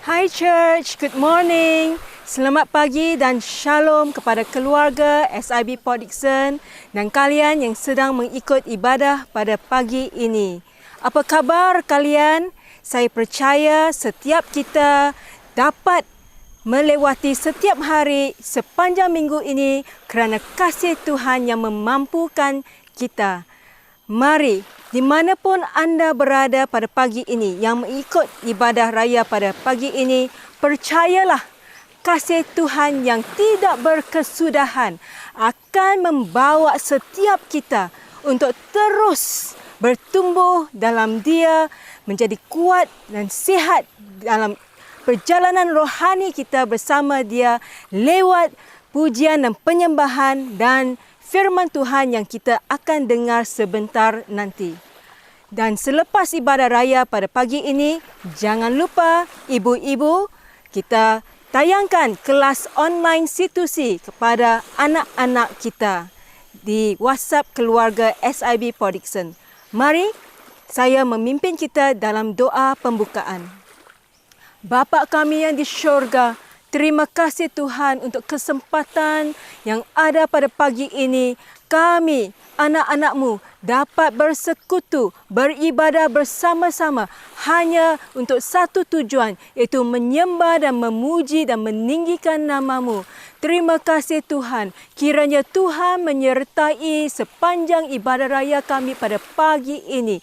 Hai Church, good morning. Selamat pagi dan shalom kepada keluarga SIB Port Dickson dan kalian yang sedang mengikut ibadah pada pagi ini. Apa khabar kalian? Saya percaya setiap kita dapat melewati setiap hari sepanjang minggu ini kerana kasih Tuhan yang memampukan kita. Mari, di manapun anda berada pada pagi ini yang mengikut ibadah raya pada pagi ini, percayalah kasih Tuhan yang tidak berkesudahan akan membawa setiap kita untuk terus bertumbuh dalam Dia, menjadi kuat dan sihat dalam perjalanan rohani kita bersama Dia lewat pujian dan penyembahan dan firman Tuhan yang kita akan dengar sebentar nanti. Dan selepas ibadah raya pada pagi ini, jangan lupa ibu-ibu, kita tayangkan kelas online situsi kepada anak-anak kita di WhatsApp keluarga SIB Port Dickson. Mari saya memimpin kita dalam doa pembukaan. Bapa kami yang di syurga, terima kasih Tuhan untuk kesempatan yang ada pada pagi ini. Kami, anak-anak-Mu, dapat bersekutu, beribadah bersama-sama hanya untuk satu tujuan, iaitu menyembah dan memuji dan meninggikan nama-Mu. Terima kasih Tuhan. Kiranya Tuhan menyertai sepanjang ibadah raya kami pada pagi ini.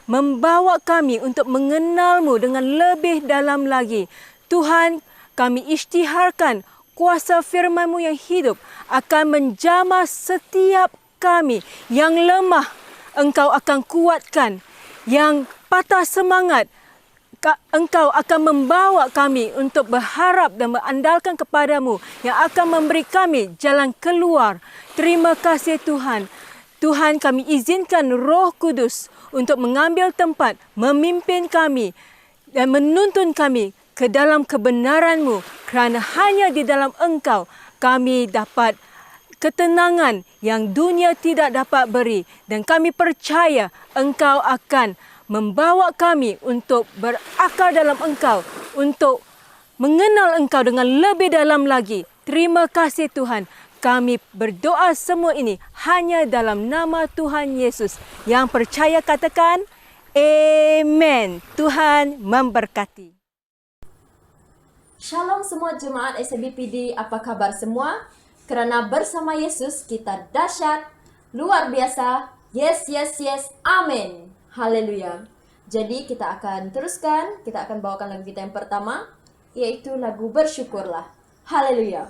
Membawa kami untuk mengenal-Mu dengan lebih dalam lagi. Tuhan, kami isytiharkan kuasa firman-Mu yang hidup akan menjamah setiap kami yang lemah. Engkau akan kuatkan, yang patah semangat, Engkau akan membawa kami untuk berharap dan berandalkan kepada-Mu yang akan memberi kami jalan keluar. Terima kasih Tuhan. Tuhan, kami izinkan Roh Kudus untuk mengambil tempat, memimpin kami dan menuntun kami ke dalam kebenaran-Mu, kerana hanya di dalam Engkau kami dapat ketenangan yang dunia tidak dapat beri, dan kami percaya Engkau akan membawa kami untuk berakar dalam Engkau, untuk mengenal Engkau dengan lebih dalam lagi. Terima kasih Tuhan. Kami berdoa semua ini hanya dalam nama Tuhan Yesus. Yang percaya katakan amen. Tuhan memberkati. Shalom semua jemaat SIBPD, apa kabar semua? Kerana bersama Yesus kita dahsyat, luar biasa, yes, yes, yes, amin, haleluya. Jadi kita akan teruskan, kita akan bawakan lagu kita yang pertama, yaitu lagu Bersyukurlah, haleluya.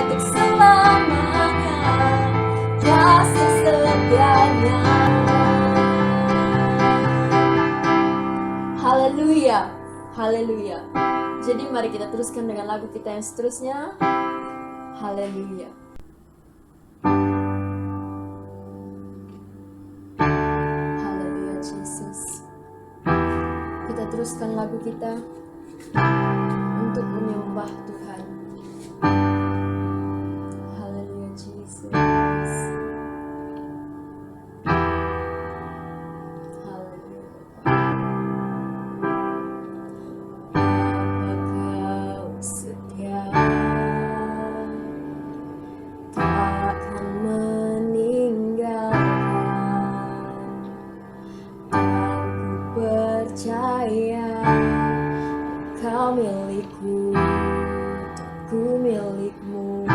untuk selamanya, kasih setianya. Haleluya, haleluya. Jadi mari kita teruskan dengan lagu kita yang seterusnya. Haleluya. Haleluya Jesus. Kita teruskan lagu kita untuk menyembah Tuhan. Haleluya Jesus. Haleluya Bapa. Apa kau setia, takkan meninggalkan, dan ku percaya kau milikku, ku milikmu.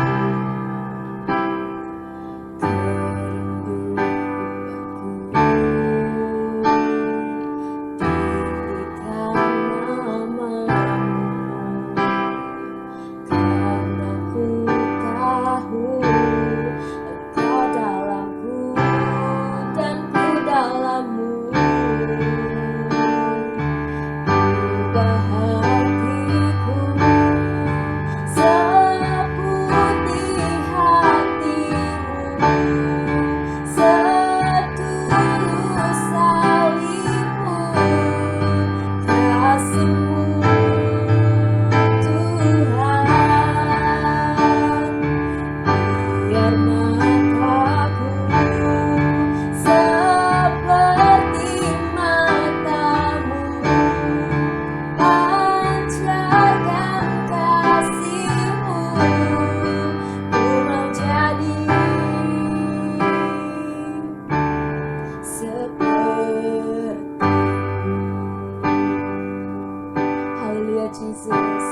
Jesus.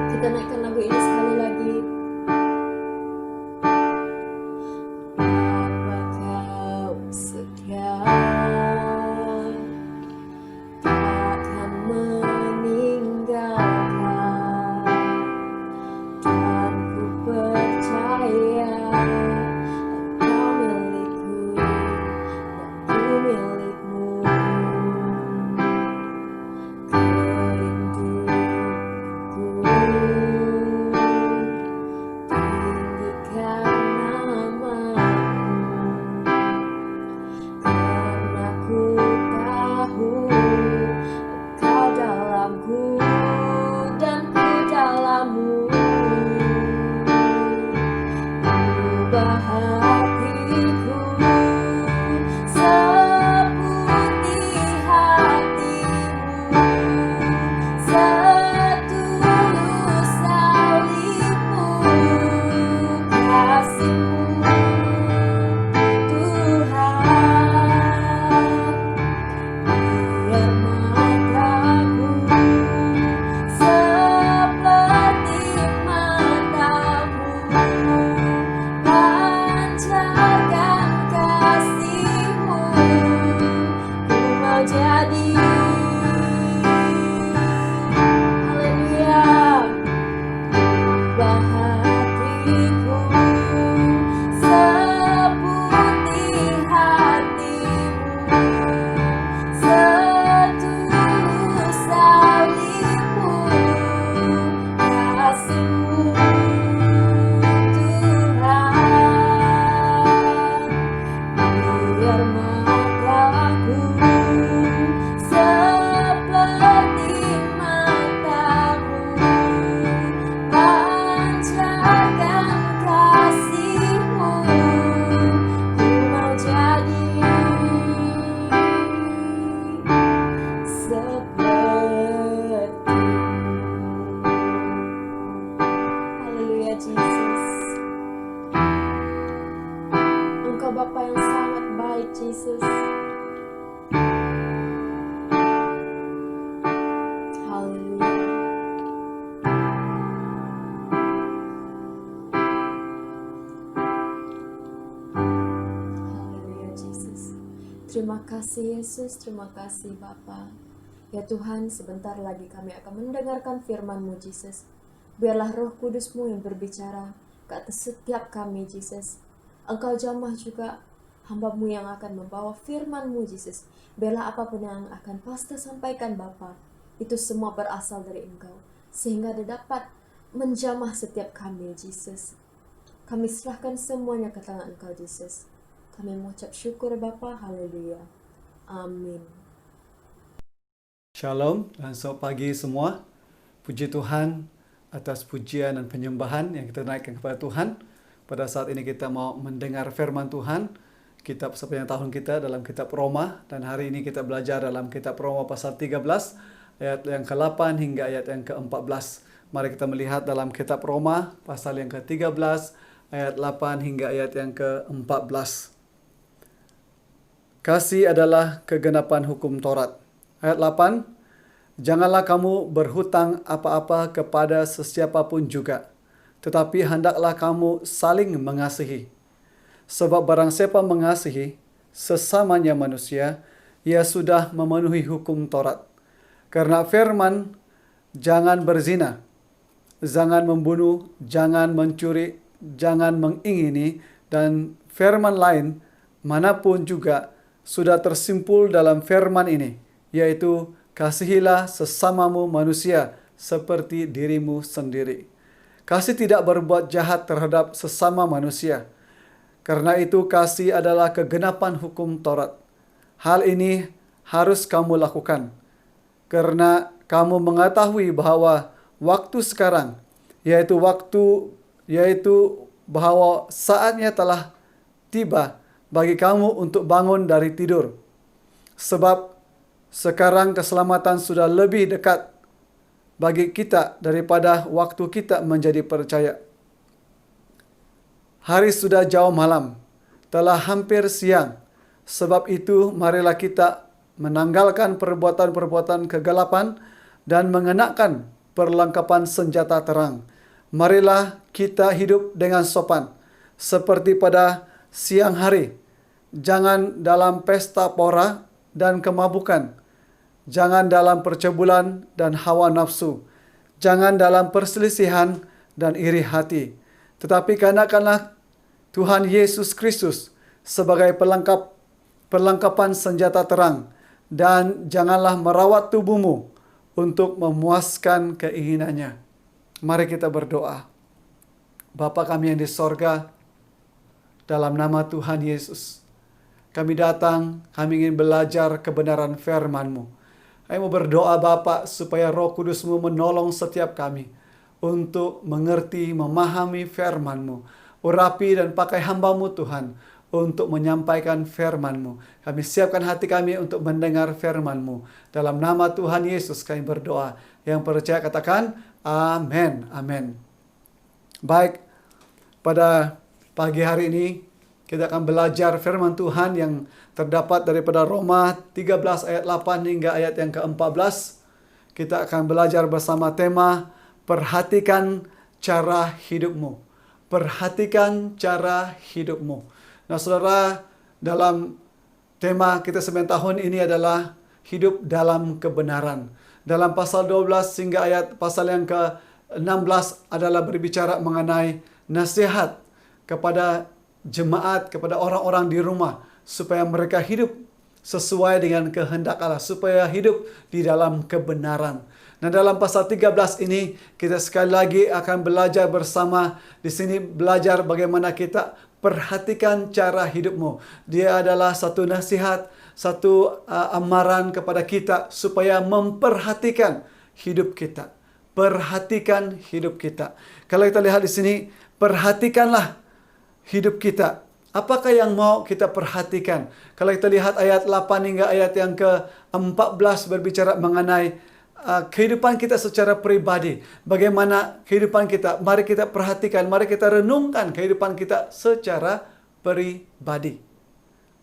Kita naikkan lagu ini sekali lagi. Apa kau setia, takkan meninggalkan, dan ku percaya kau milikku, dan ku milikmu. Bapa yang sangat baik, Jesus. Haleluya. Haleluya, Jesus. Terima kasih, Yesus. Terima kasih, Bapa. Ya Tuhan, sebentar lagi kami akan mendengarkan firman-Mu, Jesus. Biarlah Roh Kudus-Mu yang berbicara ke atas setiap kami, Jesus. Engkau jamah juga hamba-Mu yang akan membawa firman-Mu, Jesus. Biarlah apapun yang akan Pastor sampaikan, Bapa, itu semua berasal dari Engkau, sehingga dia dapat menjamah setiap kami, Jesus. Kami serahkan semuanya ke tangan Engkau, Jesus. Kami mengucap syukur, Bapa. Haleluya. Amin. Shalom dan selamat pagi semua. Puji Tuhan atas pujian dan penyembahan yang kita naikkan kepada Tuhan. Pada saat ini kita mau mendengar firman Tuhan, kitab sepanjang tahun kita dalam kitab Roma, dan hari ini kita belajar dalam kitab Roma pasal 13 ayat yang ke-8 hingga ayat yang ke-14. Mari kita melihat dalam kitab Roma pasal yang ke-13 ayat 8 hingga ayat yang ke-14. Kasih adalah kegenapan hukum Taurat. Ayat 8, janganlah kamu berhutang apa-apa kepada sesiapapun juga, tetapi hendaklah kamu saling mengasihi. Sebab barang siapa mengasihi sesamanya manusia, ia sudah memenuhi hukum Taurat. Karena firman, jangan berzina, jangan membunuh, jangan mencuri, jangan mengingini, dan firman lain manapun juga sudah tersimpul dalam firman ini, yaitu kasihilah sesamamu manusia seperti dirimu sendiri. Kasih tidak berbuat jahat terhadap sesama manusia. Karena itu kasih adalah kegenapan hukum Taurat. Hal ini harus kamu lakukan, karena kamu mengetahui bahwa waktu sekarang, yaitu bahwa saatnya telah tiba bagi kamu untuk bangun dari tidur. Sebab sekarang keselamatan sudah lebih dekat bagi kita daripada waktu kita menjadi percaya. Hari sudah jauh malam, telah hampir siang. Sebab itu marilah kita menanggalkan perbuatan-perbuatan kegelapan dan mengenakan perlengkapan senjata terang. Marilah kita hidup dengan sopan, seperti pada siang hari. Jangan dalam pesta pora dan kemabukan. Jangan dalam percabulan dan hawa nafsu. Jangan dalam perselisihan dan iri hati. Tetapi kenakanlah Tuhan Yesus Kristus sebagai perlengkapan senjata terang. Dan janganlah merawat tubuhmu untuk memuaskan keinginannya. Mari kita berdoa. Bapa kami yang di sorga, dalam nama Tuhan Yesus, kami datang, kami ingin belajar kebenaran firman-Mu. Kami mau berdoa Bapa supaya Roh Kudus-Mu menolong setiap kami untuk mengerti, memahami firman-Mu. Urapi dan pakai hamba-Mu Tuhan untuk menyampaikan firman-Mu. Kami siapkan hati kami untuk mendengar firman-Mu. Dalam nama Tuhan Yesus kami berdoa. Yang percaya katakan amin. Amin. Baik, pada pagi hari ini kita akan belajar firman Tuhan yang terdapat daripada Roma 13 ayat 8 hingga ayat yang ke-14. Kita akan belajar bersama tema perhatikan cara hidupmu. Perhatikan cara hidupmu. Nah saudara, dalam tema kita 9 tahun ini adalah hidup dalam kebenaran. Dalam pasal 12 hingga pasal yang ke-16 adalah berbicara mengenai nasihat kepada jemaat, kepada orang-orang di rumah, supaya mereka hidup sesuai dengan kehendak Allah, supaya hidup di dalam kebenaran. Nah, dalam pasal 13 ini kita sekali lagi akan belajar bersama. Di sini belajar bagaimana kita perhatikan cara hidupmu. Dia adalah satu nasihat, satu amaran kepada kita supaya memperhatikan hidup kita. Perhatikan hidup kita. Kalau kita lihat di sini, perhatikanlah hidup kita. Apakah yang mau kita perhatikan? Kalau kita lihat ayat 8 hingga ayat yang ke-14 berbicara mengenai kehidupan kita secara pribadi. Bagaimana kehidupan kita? Mari kita perhatikan, mari kita renungkan kehidupan kita secara pribadi.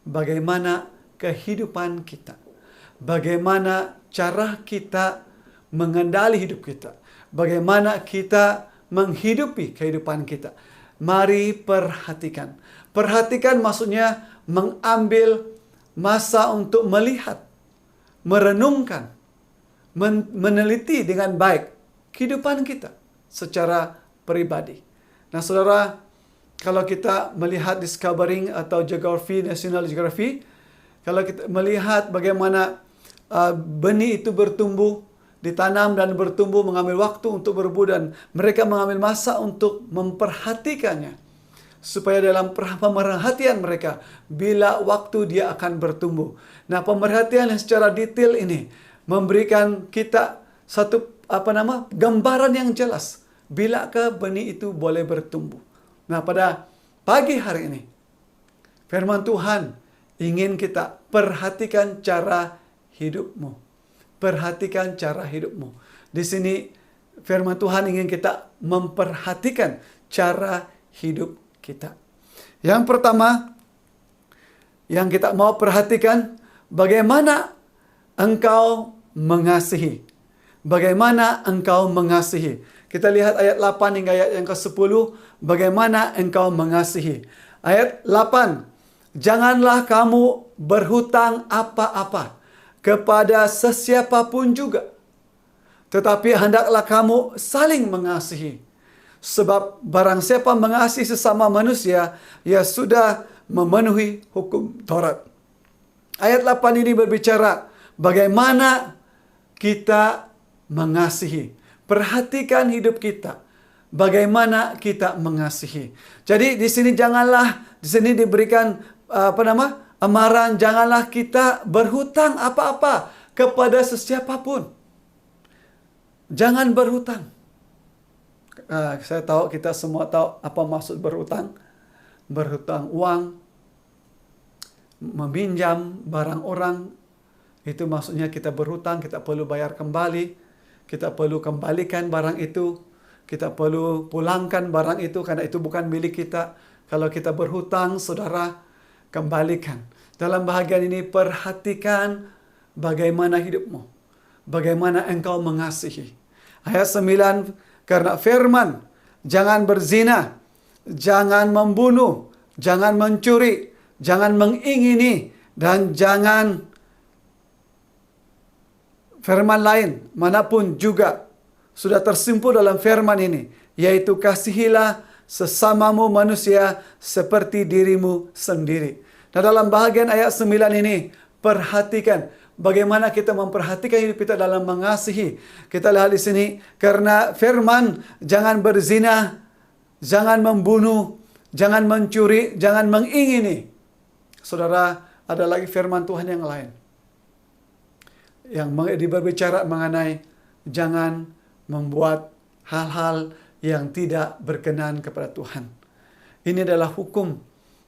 Bagaimana kehidupan kita? Bagaimana cara kita mengendali hidup kita? Bagaimana kita menghidupi kehidupan kita? Mari perhatikan. Perhatikan maksudnya mengambil masa untuk melihat, merenungkan, meneliti dengan baik kehidupan kita. secara pribadi. Nah, saudara, kalau kita melihat Discovering atau Geography, National Geography, kalau kita melihat bagaimana benih itu bertumbuh, ditanam dan bertumbuh, mengambil waktu untuk berbuah, dan mereka mengambil masa untuk memperhatikannya. Supaya dalam pemerhatian mereka, bila waktu dia akan bertumbuh. Nah, pemerhatian yang secara detail ini memberikan kita satu gambaran yang jelas. Bilakah benih itu boleh bertumbuh. Nah, pada pagi hari ini, firman Tuhan ingin kita perhatikan cara hidupmu. Perhatikan cara hidupmu. Di sini firman Tuhan ingin kita memperhatikan cara hidup kita. Yang pertama yang kita mau perhatikan, bagaimana engkau mengasihi. Bagaimana engkau mengasihi. Kita lihat ayat 8 hingga ayat yang ke-10. Bagaimana engkau mengasihi. Ayat 8. Janganlah kamu berhutang apa-apa kepada sesiapapun juga. Tetapi hendaklah kamu saling mengasihi. Sebab barang siapa mengasihi sesama manusia, ia sudah memenuhi hukum Taurat. Ayat 8 ini berbicara bagaimana kita mengasihi. Perhatikan hidup kita. Bagaimana kita mengasihi. Jadi di sini diberikan amaran, janganlah kita berhutang apa-apa kepada sesiapapun. Jangan berhutang. Saya tahu, kita semua tahu apa maksud berhutang. Berhutang uang, meminjam barang orang, itu maksudnya kita berhutang, kita perlu bayar kembali, kita perlu kembalikan barang itu, kita perlu pulangkan barang itu karena itu bukan milik kita. Kalau kita berhutang, saudara, kembalikan. Dalam bahagian ini, perhatikan bagaimana hidupmu. Bagaimana engkau mengasihi. Ayat 9, karena firman, jangan berzina, jangan membunuh, jangan mencuri, jangan mengingini, dan jangan firman lain manapun juga sudah tersimpul dalam firman ini, yaitu kasihilah sesamamu manusia seperti dirimu sendiri. Nah, dalam bahagian ayat 9 ini, perhatikan bagaimana kita memperhatikan hidup kita dalam mengasihi. Kita lihat di sini, karena firman, jangan berzina, jangan membunuh, jangan mencuri, jangan mengingini. Saudara, ada lagi firman Tuhan yang lain yang berbicara mengenai jangan membuat hal-hal yang tidak berkenan kepada Tuhan. Ini adalah hukum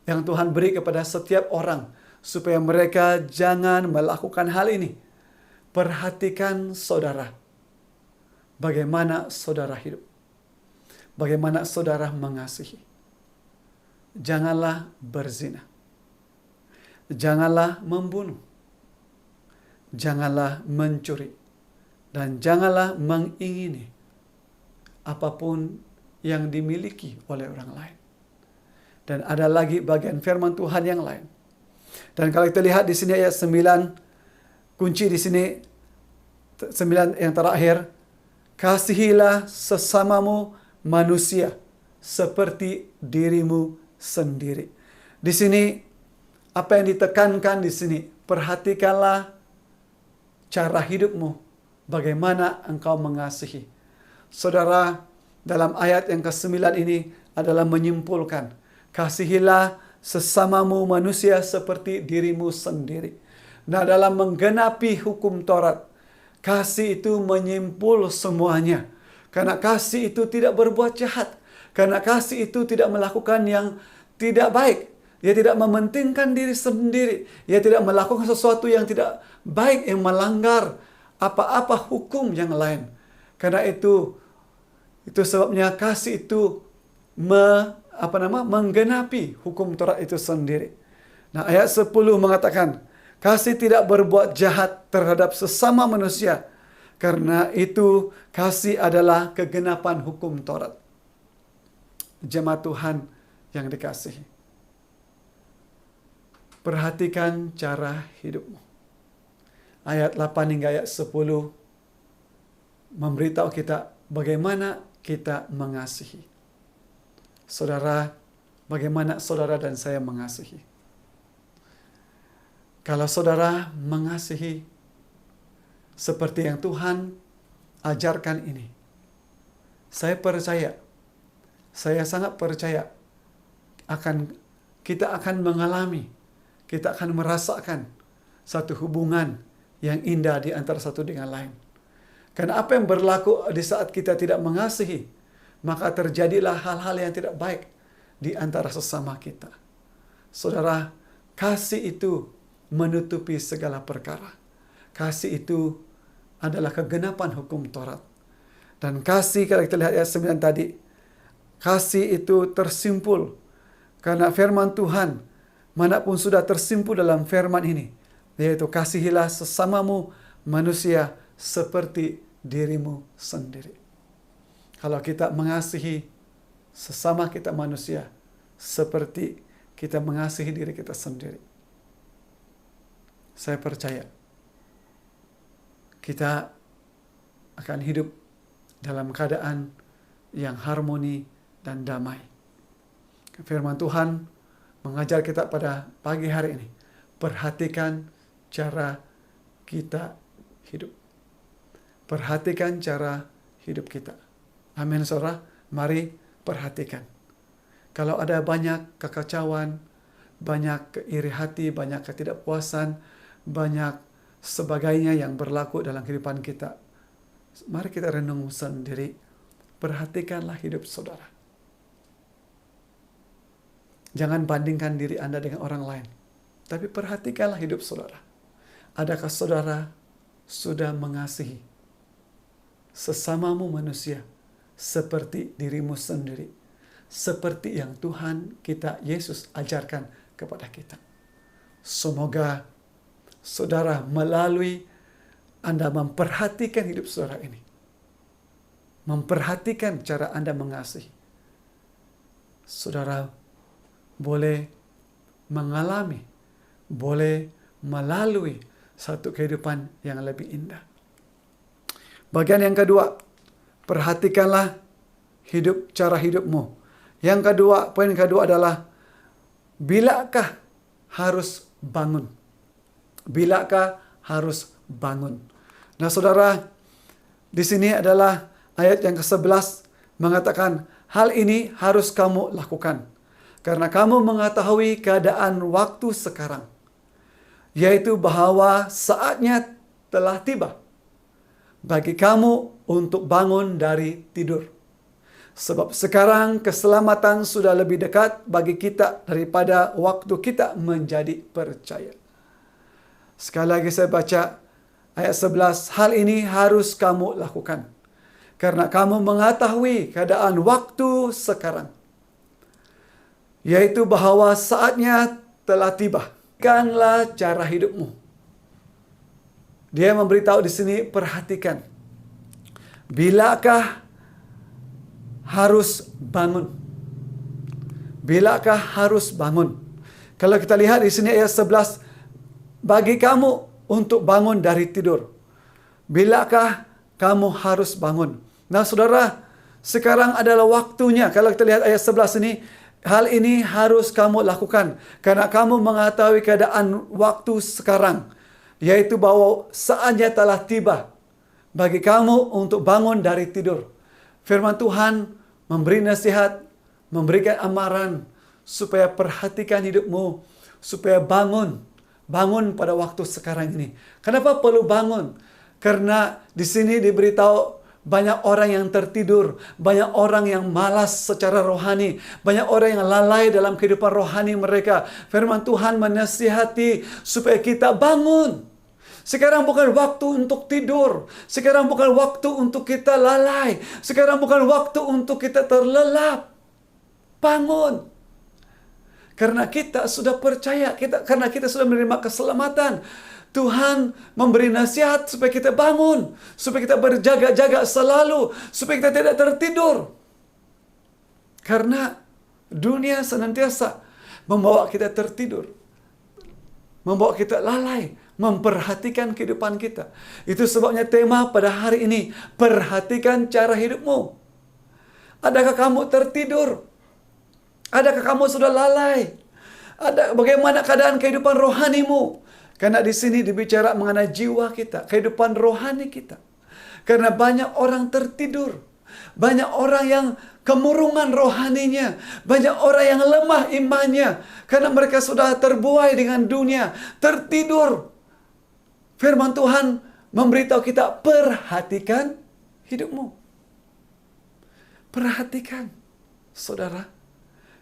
yang Tuhan beri kepada setiap orang, supaya mereka jangan melakukan hal ini. Perhatikan saudara. Bagaimana saudara hidup. Bagaimana saudara mengasihi. Janganlah berzina. Janganlah membunuh. Janganlah mencuri. Dan janganlah mengingini apapun yang dimiliki oleh orang lain. Dan ada lagi bagian firman Tuhan yang lain. Dan kalau kita lihat di sini ayat 9, kunci di sini 9 yang terakhir, kasihilah sesamamu manusia seperti dirimu sendiri. Di sini apa yang ditekankan di sini, perhatikanlah cara hidupmu, bagaimana engkau mengasihi. Saudara, dalam ayat yang ke-9 ini adalah menyimpulkan, kasihilah sesamamu manusia seperti dirimu sendiri. Nah, dalam menggenapi hukum Taurat, kasih itu menyimpul semuanya. Karena kasih itu tidak berbuat jahat. Karena kasih itu tidak melakukan yang tidak baik. Dia tidak mementingkan diri sendiri. Dia tidak melakukan sesuatu yang tidak baik, yang melanggar apa-apa hukum yang lain. Karena itu sebabnya kasih itu menggenapi hukum Taurat itu sendiri. Nah, ayat 10 mengatakan, kasih tidak berbuat jahat terhadap sesama manusia. Karena itu kasih adalah kegenapan hukum Taurat. Jemaat Tuhan yang dikasihi. Perhatikan cara hidupmu. Ayat 8 hingga ayat 10 memberitahu kita bagaimana kita mengasihi. Saudara, bagaimana saudara dan saya mengasihi? Kalau saudara mengasihi seperti yang Tuhan ajarkan ini, saya percaya, saya sangat percaya kita akan mengalami, kita akan merasakan satu hubungan yang indah di antara satu dengan lain. Karena apa yang berlaku di saat kita tidak mengasihi, maka terjadilah hal-hal yang tidak baik di antara sesama kita. Saudara, kasih itu menutupi segala perkara. Kasih itu adalah kegenapan hukum Taurat. Dan kasih, kalau kita lihat ayat 9 tadi, kasih itu tersimpul karena firman Tuhan, manapun sudah tersimpul dalam firman ini, yaitu kasihilah sesamamu manusia seperti dirimu sendiri. Kalau kita mengasihi sesama kita manusia seperti kita mengasihi diri kita sendiri, saya percaya kita akan hidup dalam keadaan yang harmoni dan damai. Firman Tuhan mengajar kita pada pagi hari ini, perhatikan cara kita hidup. Perhatikan cara hidup kita. Amin, saudara. Mari perhatikan. Kalau ada banyak kekacauan, banyak keiri hati, banyak ketidakpuasan, banyak sebagainya yang berlaku dalam kehidupan kita, mari kita renung sendiri. Perhatikanlah hidup saudara. Jangan bandingkan diri Anda dengan orang lain, tapi perhatikanlah hidup saudara. Adakah saudara sudah mengasihi sesamamu manusia seperti dirimu sendiri, seperti yang Tuhan kita Yesus ajarkan kepada kita? Semoga saudara melalui Anda memperhatikan hidup saudara ini, memperhatikan cara Anda mengasihi, saudara boleh mengalami, boleh melalui satu kehidupan yang lebih indah. Bagian yang kedua, perhatikanlah cara hidupmu. Yang kedua, poin kedua adalah, bilakah harus bangun? Bilakah harus bangun? Nah, saudara, di sini adalah ayat yang ke-11 mengatakan, hal ini harus kamu lakukan karena kamu mengetahui keadaan waktu sekarang, yaitu bahwa saatnya telah tiba bagi kamu untuk bangun dari tidur. Sebab sekarang keselamatan sudah lebih dekat bagi kita daripada waktu kita menjadi percaya. Sekali lagi saya baca ayat 11. Hal ini harus kamu lakukan karena kamu mengetahui keadaan waktu sekarang, yaitu bahwa saatnya telah tiba. Perhatikanlah cara hidupmu. Dia memberitahu di sini, perhatikan. Bilakah harus bangun? Bilakah harus bangun? Kalau kita lihat di sini ayat 11, bagi kamu untuk bangun dari tidur. Bilakah kamu harus bangun? Nah, saudara, sekarang adalah waktunya. Kalau kita lihat ayat 11 ini, hal ini harus kamu lakukan karena kamu mengetahui keadaan waktu sekarang, yaitu bahwa saatnya telah tiba bagi kamu untuk bangun dari tidur. Firman Tuhan memberi nasihat, memberikan amaran supaya perhatikan hidupmu, supaya bangun pada waktu sekarang ini. Kenapa perlu bangun? Karena di sini diberitahu banyak orang yang tertidur, banyak orang yang malas secara rohani, banyak orang yang lalai dalam kehidupan rohani mereka. Firman Tuhan menasihati supaya kita bangun. Sekarang bukan waktu untuk tidur. Sekarang bukan waktu untuk kita lalai. Sekarang bukan waktu untuk kita terlelap. Bangun. Karena kita sudah percaya, karena kita sudah menerima keselamatan. Tuhan memberi nasihat supaya kita bangun, supaya kita berjaga-jaga selalu, supaya kita tidak tertidur. Karena dunia senantiasa membawa kita tertidur, membawa kita lalai, memperhatikan kehidupan kita. Itu sebabnya tema pada hari ini, perhatikan cara hidupmu. Adakah kamu tertidur? Adakah kamu sudah lalai? Bagaimana keadaan kehidupan rohanimu? Karena di sini dibicara mengenai jiwa kita, kehidupan rohani kita. Karena banyak orang tertidur. Banyak orang yang kemurungan rohaninya. Banyak orang yang lemah imannya. Karena mereka sudah terbuai dengan dunia. Tertidur. Firman Tuhan memberitahu kita, perhatikan hidupmu. Perhatikan, saudara.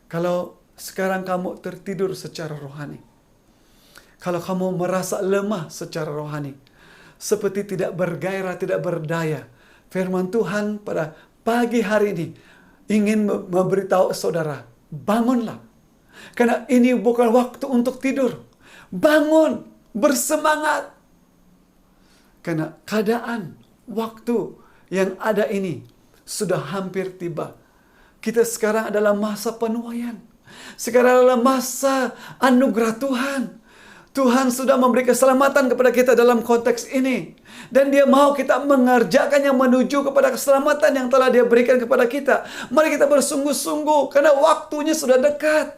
Kalau sekarang kamu tertidur secara rohani. Kalau kamu merasa lemah secara rohani. Seperti tidak bergairah, tidak berdaya. Firman Tuhan pada pagi hari ini ingin memberitahu saudara, bangunlah. Karena ini bukan waktu untuk tidur. Bangun, bersemangat. Karena keadaan, waktu yang ada ini sudah hampir tiba. Kita sekarang adalah masa penuaian. Sekarang adalah masa anugerah Tuhan. Tuhan sudah memberi keselamatan kepada kita dalam konteks ini. Dan Dia mau kita mengerjakan yang menuju kepada keselamatan yang telah Dia berikan kepada kita. Mari kita bersungguh-sungguh karena waktunya sudah dekat.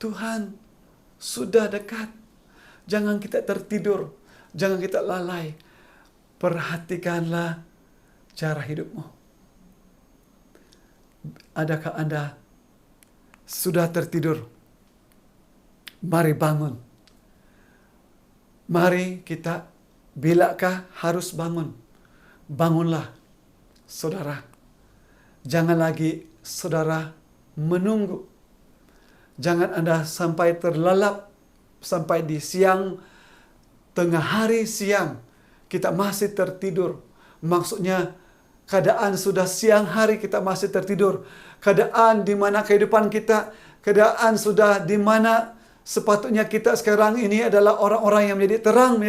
Tuhan sudah dekat. Jangan kita tertidur. Jangan kita lalai. Perhatikanlah cara hidupmu. Adakah Anda sudah tertidur? Mari bangun. Mari kita, bilakah harus bangun? Bangunlah, saudara. Jangan lagi saudara menunggu. Jangan Anda sampai terlelap, sampai di siang, tengah hari siang, kita masih tertidur. Maksudnya, keadaan sudah siang hari kita masih tertidur. Keadaan di mana kehidupan kita, keadaan sudah di mana sepatutnya kita sekarang ini adalah orang-orang yang menjadi terang,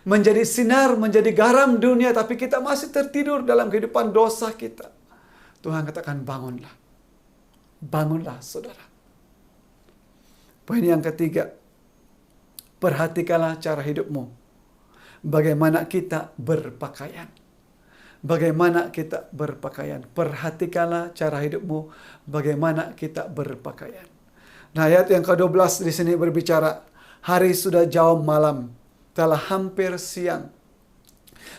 menjadi sinar, menjadi garam dunia. Tapi kita masih tertidur dalam kehidupan dosa kita. Tuhan katakan bangunlah. Bangunlah saudara. Poin yang ketiga. Perhatikanlah cara hidupmu. Bagaimana kita berpakaian. Bagaimana kita berpakaian. Perhatikanlah cara hidupmu. Bagaimana kita berpakaian. Nah, ayat yang ke-12 di sini berbicara, hari sudah jauh malam, telah hampir siang.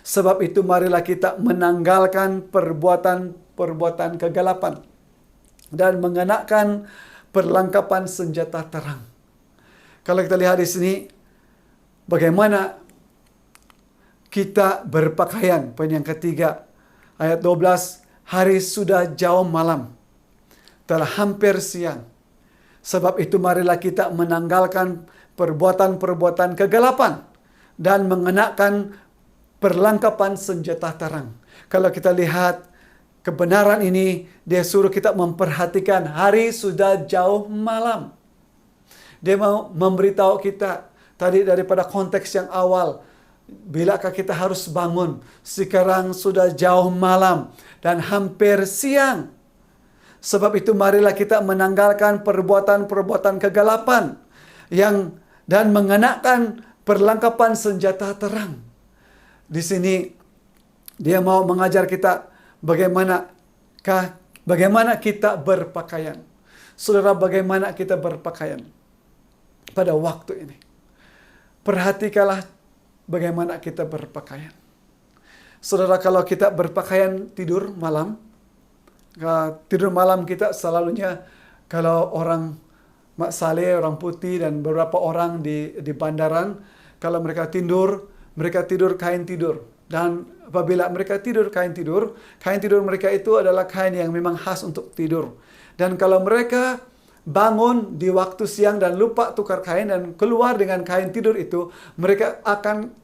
Sebab itu marilah kita menanggalkan perbuatan kegelapan dan mengenakan perlengkapan senjata terang. Kalau kita lihat di sini, bagaimana kita berpakaian. Poin yang ketiga, ayat 12, hari sudah jauh malam, telah hampir siang. Sebab itu marilah kita menanggalkan perbuatan-perbuatan kegelapan dan mengenakan perlengkapan senjata terang. Kalau kita lihat kebenaran ini, Dia suruh kita memperhatikan hari sudah jauh malam. Dia mau memberitahu kita tadi daripada konteks yang awal, bilakah kita harus bangun? Sekarang sudah jauh malam dan hampir siang. Sebab itu marilah kita menanggalkan perbuatan-perbuatan kegelapan dan mengenakan perlengkapan senjata terang. Di sini Dia mau mengajar kita bagaimana kita berpakaian. Saudara, bagaimana kita berpakaian pada waktu ini? Perhatikanlah bagaimana kita berpakaian. Saudara, kalau kita berpakaian tidur malam kita selalunya, kalau orang Mak Saleh, orang putih dan beberapa orang di bandaran, kalau mereka tidur kain tidur. Dan apabila mereka tidur kain tidur mereka itu adalah kain yang memang khas untuk tidur. Dan kalau mereka bangun di waktu siang dan lupa tukar kain dan keluar dengan kain tidur itu, mereka akan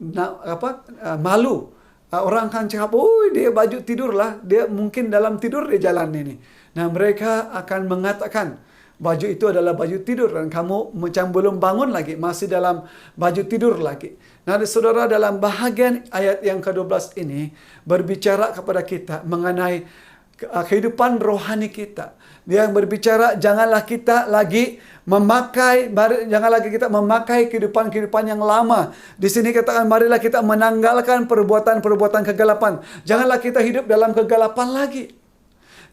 malu. Orang akan cakap, oh dia baju tidur lah, dia mungkin dalam tidur dia jalan ini. Nah, mereka akan mengatakan, baju itu adalah baju tidur dan kamu macam belum bangun lagi, masih dalam baju tidur lagi. Nah, saudara, dalam bahagian ayat yang ke-12 ini berbicara kepada kita mengenai kehidupan rohani kita. Dia yang berbicara, janganlah kita memakai kehidupan yang lama. Di sini katakan, marilah kita menanggalkan perbuatan-perbuatan kegelapan. Janganlah kita hidup dalam kegelapan lagi.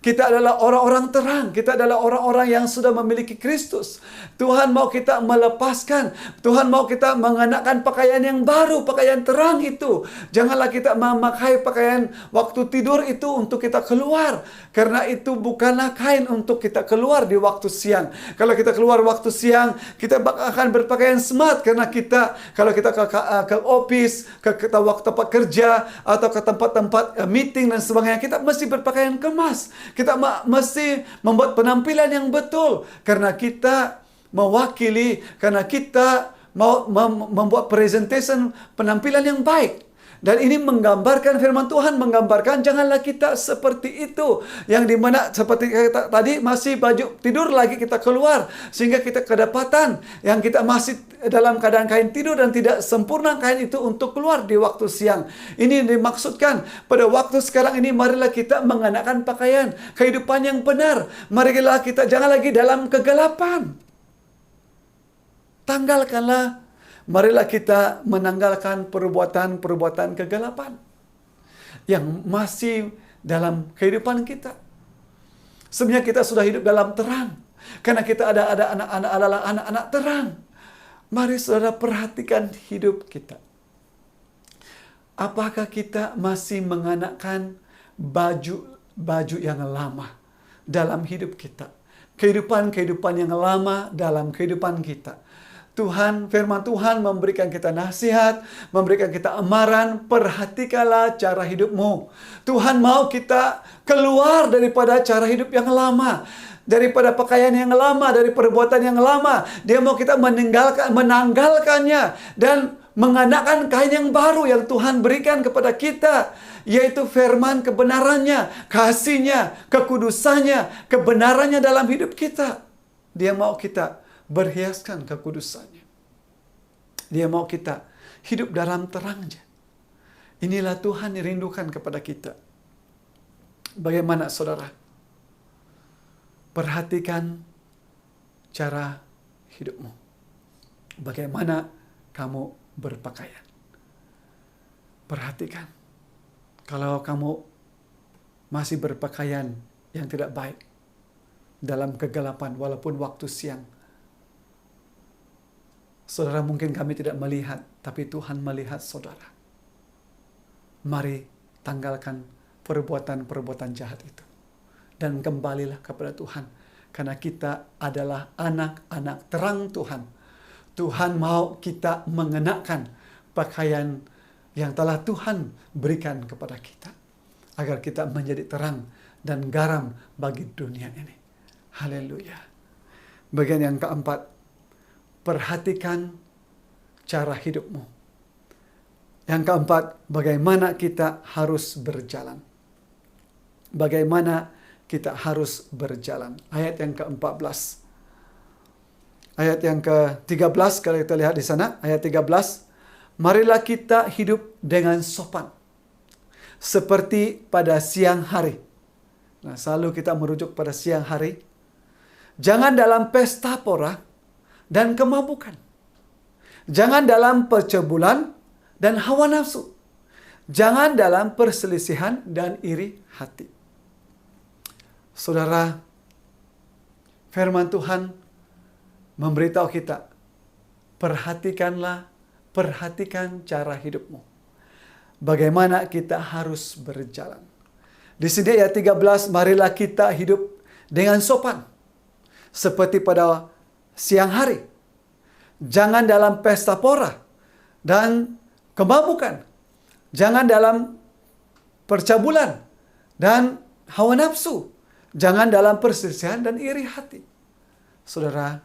Kita adalah orang-orang terang. Kita adalah orang-orang yang sudah memiliki Kristus. Tuhan mau kita melepaskan. Tuhan mau kita mengenakan pakaian yang baru, pakaian terang itu. Janganlah kita memakai pakaian waktu tidur itu untuk kita keluar. Karena itu bukanlah kain untuk kita keluar di waktu siang. Kalau kita keluar waktu siang, kita akan berpakaian smart. Karena kalau kita ke office, ke tempat kerja, atau ke tempat-tempat meeting dan sebagainya, kita mesti berpakaian kemas. Kita mesti membuat penampilan yang betul. Karena kita mewakili, karena kita mau membuat presentation penampilan yang baik. Dan ini menggambarkan, firman Tuhan menggambarkan, janganlah kita seperti itu. Yang dimana seperti kita tadi, masih baju tidur lagi kita keluar. Sehingga kita kedapatan, yang kita masih dalam keadaan kain tidur dan tidak sempurna kain itu untuk keluar di waktu siang. Ini dimaksudkan, pada waktu sekarang ini marilah kita mengenakan pakaian kehidupan yang benar. Marilah kita jangan lagi dalam kegelapan. Tanggalkanlah. Marilah kita menanggalkan perbuatan-perbuatan kegelapan yang masih dalam kehidupan kita. Sebenarnya kita sudah hidup dalam terang. Karena kita adalah anak-anak terang. Mari saudara perhatikan hidup kita. Apakah kita masih mengenakan baju yang lama dalam hidup kita? Kehidupan yang lama dalam kehidupan kita. Firman Tuhan memberikan kita nasihat, memberikan kita amaran, perhatikanlah cara hidupmu. Tuhan mau kita keluar daripada cara hidup yang lama, daripada pakaian yang lama, dari perbuatan yang lama. Dia mau kita menanggalkannya dan mengenakan kain yang baru yang Tuhan berikan kepada kita, yaitu firman kebenarannya, kasihnya, kekudusannya, kebenarannya dalam hidup kita. Dia mau kita berhiaskan kekudusannya. Dia mau kita hidup dalam terangnya. Inilah Tuhan rindukan kepada kita. Bagaimana saudara? Perhatikan cara hidupmu. Bagaimana kamu berpakaian. Perhatikan. Kalau kamu masih berpakaian yang tidak baik dalam kegelapan walaupun waktu siang, saudara, mungkin kami tidak melihat, tapi Tuhan melihat saudara. Mari tanggalkan perbuatan-perbuatan jahat itu. Dan kembalilah kepada Tuhan. Karena kita adalah anak-anak terang Tuhan. Tuhan mau kita mengenakan pakaian yang telah Tuhan berikan kepada kita. Agar kita menjadi terang dan garam bagi dunia ini. Haleluya. Bagian yang keempat. Perhatikan cara hidupmu. Yang keempat, bagaimana kita harus berjalan. Bagaimana kita harus berjalan. Ayat yang ke-14. Ayat yang ke-13, kalau kita lihat di sana, ayat 13. Marilah kita hidup dengan sopan, seperti pada siang hari. Nah, selalu kita merujuk pada siang hari. Jangan dalam pesta pora dan kemabukan. Jangan dalam percabulan dan hawa nafsu. Jangan dalam perselisihan dan iri hati. Saudara, firman Tuhan memberitahu kita, perhatikan cara hidupmu. Bagaimana kita harus berjalan. Di sini ayat 13, marilah kita hidup dengan sopan, seperti pada siang hari. Jangan dalam pesta pora dan kemabukan. Jangan dalam percabulan dan hawa nafsu. Jangan dalam perselisihan dan iri hati. Saudara,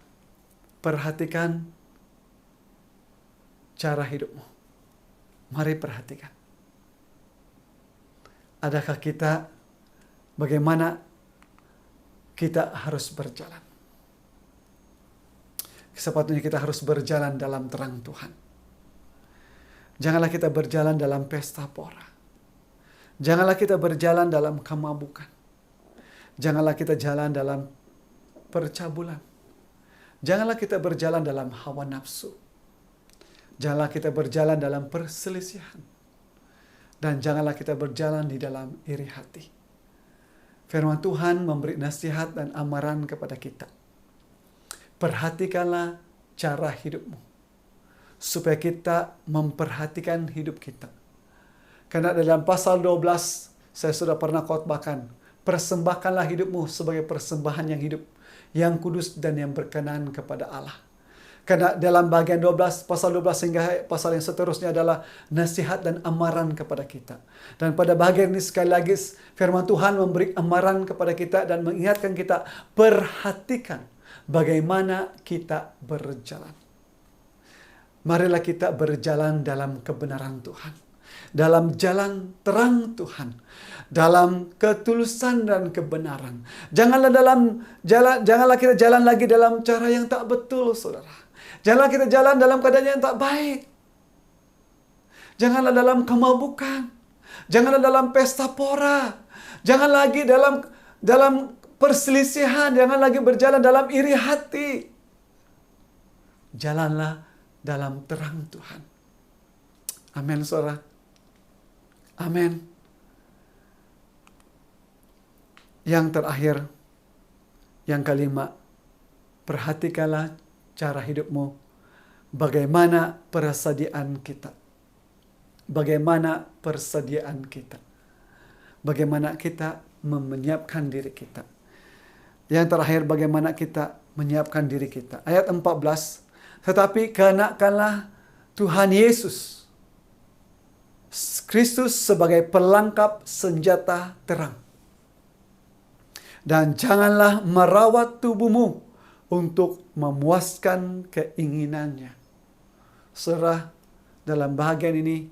perhatikan cara hidupmu. Mari perhatikan. Adakah kita, bagaimana kita harus berjalan? Sepatutnya kita harus berjalan dalam terang Tuhan. Janganlah kita berjalan dalam pesta pora. Janganlah kita berjalan dalam kemabukan. Janganlah kita jalan dalam percabulan. Janganlah kita berjalan dalam hawa nafsu. Janganlah kita berjalan dalam perselisihan. Dan janganlah kita berjalan di dalam iri hati. Firman Tuhan memberi nasihat dan amaran kepada kita. Perhatikanlah cara hidupmu, supaya kita memperhatikan hidup kita. Karena dalam pasal 12, saya sudah pernah khotbahkan, persembahkanlah hidupmu sebagai persembahan yang hidup, yang kudus dan yang berkenan kepada Allah. Karena dalam bagian 12, pasal 12 hingga pasal yang seterusnya adalah nasihat dan amaran kepada kita. Dan pada bagian ini sekali lagi firman Tuhan memberi amaran kepada kita dan mengingatkan kita, perhatikan bagaimana kita berjalan. Marilah kita berjalan dalam kebenaran Tuhan, dalam jalan terang Tuhan, dalam ketulusan dan kebenaran. Janganlah kita jalan lagi dalam cara yang tak betul, saudara. Janganlah kita jalan dalam keadaan yang tak baik. Janganlah dalam kemabukan. Janganlah dalam pesta pora. Jangan lagi dalam perselisihan. Jangan lagi berjalan dalam iri hati. Jalanlah dalam terang Tuhan. Amin, saudara. Amin. Yang terakhir, yang kelima, perhatikanlah cara hidupmu, bagaimana persediaan kita. Bagaimana persediaan kita. Bagaimana kita menyiapkan diri kita. Yang terakhir, bagaimana kita menyiapkan diri kita. Ayat 14, tetapi kenakanlah Tuhan Yesus Kristus sebagai pelengkap senjata terang. Dan janganlah merawat tubuhmu untuk memuaskan keinginannya. Saudara, dalam bahagian ini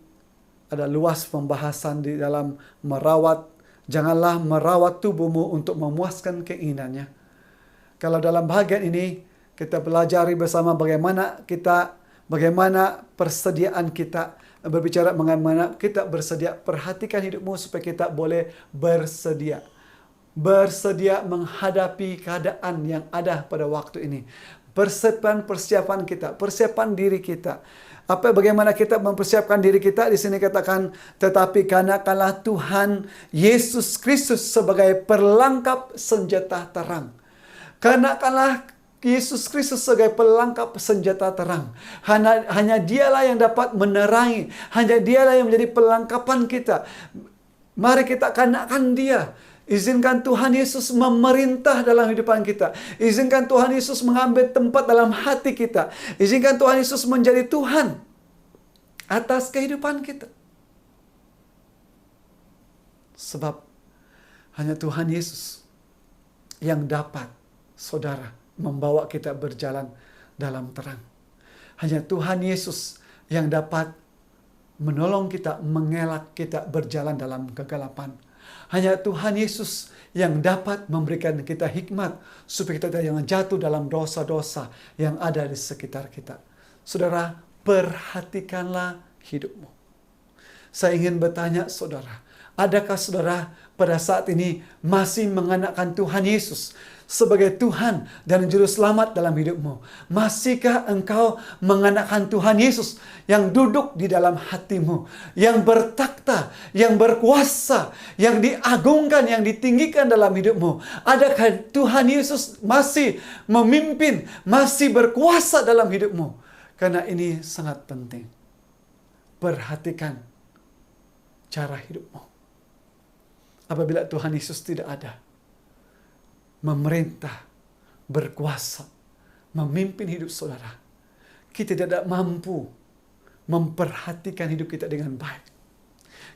ada luas pembahasan di dalam merawat. Janganlah merawat tubuhmu untuk memuaskan keinginannya. Kalau dalam bahagian ini kita pelajari bersama bagaimana persediaan kita, berbicara bagaimana kita bersedia. Perhatikan hidupmu supaya kita boleh bersedia. Bersedia menghadapi keadaan yang ada pada waktu ini. Persiapan kita, persiapan diri kita. Bagaimana kita mempersiapkan diri kita? Di sini katakan, tetapi kenakanlah Tuhan Yesus Kristus sebagai pelengkap senjata terang. Kenakanlah Yesus Kristus sebagai pelengkap senjata terang. Hanya dialah yang dapat menerangi. Hanya dialah yang menjadi pelengkapan kita. Mari kita kenakan dia. Izinkan Tuhan Yesus memerintah dalam kehidupan kita. Izinkan Tuhan Yesus mengambil tempat dalam hati kita. Izinkan Tuhan Yesus menjadi Tuhan atas kehidupan kita. Sebab hanya Tuhan Yesus yang dapat, saudara, membawa kita berjalan dalam terang. Hanya Tuhan Yesus yang dapat menolong kita, mengelak kita berjalan dalam kegelapan. Hanya Tuhan Yesus yang dapat memberikan kita hikmat supaya kita jangan jatuh dalam dosa-dosa yang ada di sekitar kita. Saudara, perhatikanlah hidupmu. Saya ingin bertanya saudara, adakah saudara pada saat ini masih mengenakan Tuhan Yesus sebagai Tuhan dan Juru Selamat dalam hidupmu? Masihkah engkau mengenakan Tuhan Yesus yang duduk di dalam hatimu, yang bertakhta, yang berkuasa, yang diagungkan, yang ditinggikan dalam hidupmu? Adakah Tuhan Yesus masih memimpin, masih berkuasa dalam hidupmu? Karena ini sangat penting. Perhatikan cara hidupmu. Apabila Tuhan Yesus tidak ada, memerintah, berkuasa, memimpin hidup saudara, kita tidak mampu memperhatikan hidup kita dengan baik.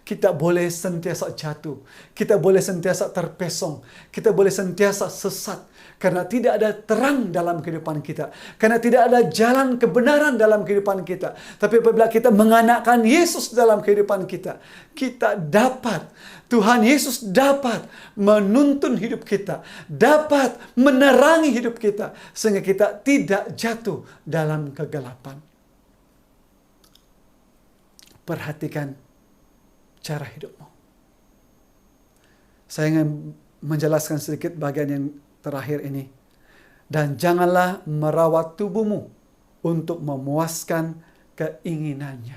Kita boleh sentiasa jatuh, kita boleh sentiasa terpesong, kita boleh sentiasa sesat, karena tidak ada terang dalam kehidupan kita, karena tidak ada jalan kebenaran dalam kehidupan kita. Tapi apabila kita mengenakan Yesus dalam kehidupan kita, kita dapat, Tuhan Yesus dapat menuntun hidup kita, dapat menerangi hidup kita, sehingga kita tidak jatuh dalam kegelapan. Perhatikan cara hidupmu. Saya ingin menjelaskan sedikit bagian yang terakhir ini. Dan janganlah merawat tubuhmu untuk memuaskan keinginannya.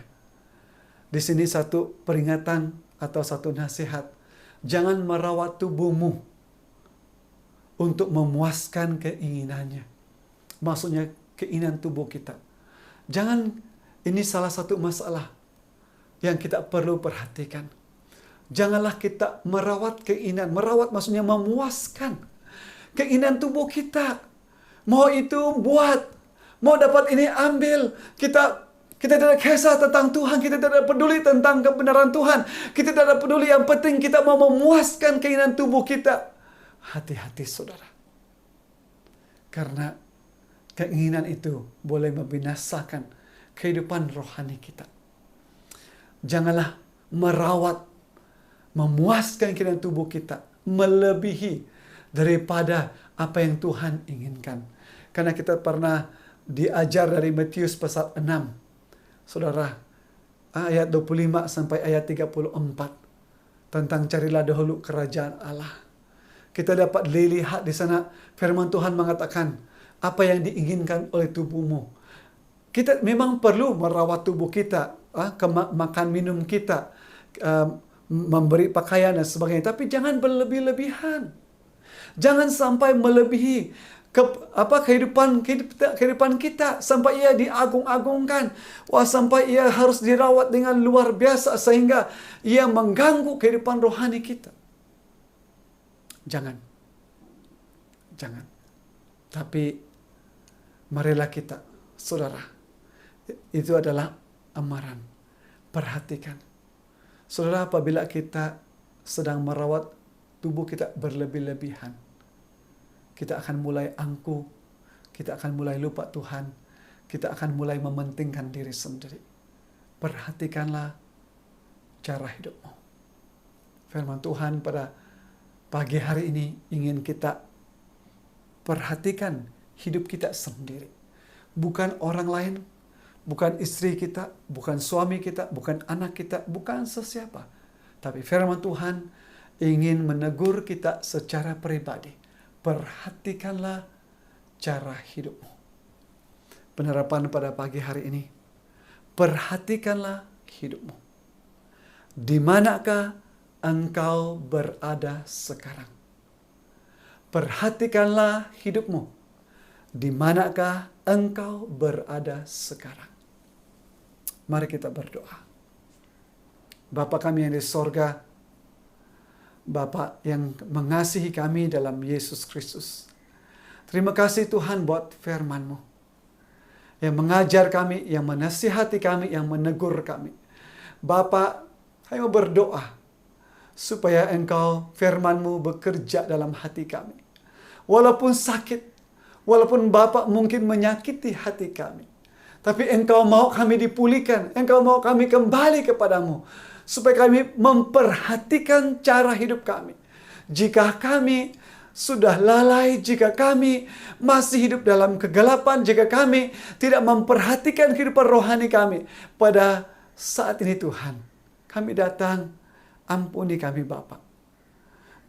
Di sini satu peringatan atau satu nasihat. Jangan merawat tubuhmu untuk memuaskan keinginannya. Maksudnya keinginan tubuh kita. Jangan, ini salah satu masalah yang kita perlu perhatikan. Janganlah kita merawat keinginan. Merawat maksudnya memuaskan keinginan tubuh kita. Mau itu buat, mau dapat ini ambil. Kita tidak kisah tentang Tuhan. Kita tidak peduli tentang kebenaran Tuhan. Kita tidak peduli, yang penting kita mau memuaskan keinginan tubuh kita. Hati-hati saudara. Karena keinginan itu boleh membinasakan kehidupan rohani kita. Janganlah merawat, memuaskan keinginan tubuh kita melebihi daripada apa yang Tuhan inginkan. Karena kita pernah diajar dari Matius pasal 6. Saudara, ayat 25 sampai ayat 34. Tentang carilah dahulu kerajaan Allah. Kita dapat lihat di sana firman Tuhan mengatakan apa yang diinginkan oleh tubuhmu. Kita memang perlu merawat tubuh kita, makan minum kita, memberi pakaian dan sebagainya. Tapi jangan berlebih-lebihan. Jangan sampai melebihi kehidupan kita sampai ia diagung-agungkan. Sampai ia harus dirawat dengan luar biasa sehingga ia mengganggu kehidupan rohani kita. Jangan. Tapi marilah kita, saudara, itu adalah amaran. Perhatikan. Saudara, apabila kita sedang merawat tubuh kita berlebih-lebihan, kita akan mulai angkuh, kita akan mulai lupa Tuhan, kita akan mulai mementingkan diri sendiri. Perhatikanlah cara hidupmu. Firman Tuhan pada pagi hari ini ingin kita perhatikan hidup kita sendiri. Bukan orang lain, bukan istri kita, bukan suami kita, bukan anak kita, bukan sesiapa. Tapi firman Tuhan ingin menegur kita secara pribadi. Perhatikanlah cara hidupmu. Penerapan pada pagi hari ini. Perhatikanlah hidupmu. Di manakah engkau berada sekarang? Perhatikanlah hidupmu. Di manakah engkau berada sekarang? Mari kita berdoa. Bapa kami yang di sorga, Bapa yang mengasihi kami dalam Yesus Kristus. Terima kasih Tuhan buat firman-Mu yang mengajar kami, yang menasihati kami, yang menegur kami. Bapa, kami berdoa supaya Engkau firman-Mu bekerja dalam hati kami. Walaupun sakit, walaupun Bapa mungkin menyakiti hati kami, tapi Engkau mau kami dipulihkan, Engkau mau kami kembali kepadamu, supaya kami memperhatikan cara hidup kami. Jika kami sudah lalai, jika kami masih hidup dalam kegelapan, jika kami tidak memperhatikan kehidupan rohani kami, pada saat ini Tuhan, kami datang, ampuni kami Bapa.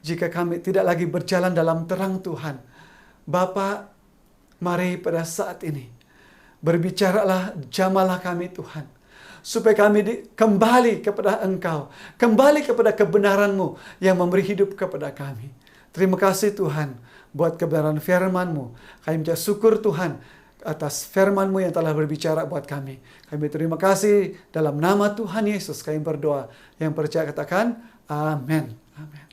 Jika kami tidak lagi berjalan dalam terang Tuhan, Bapa, mari pada saat ini, berbicaralah, jamalah kami Tuhan. Supaya kami kembali kepada Engkau. Kembali kepada kebenaran-Mu yang memberi hidup kepada kami. Terima kasih Tuhan buat kebenaran firman-Mu. Kami minta syukur Tuhan atas firman-Mu yang telah berbicara buat kami. Kami terima kasih dalam nama Tuhan Yesus. Kami berdoa. Yang percaya katakan, amin. Amin.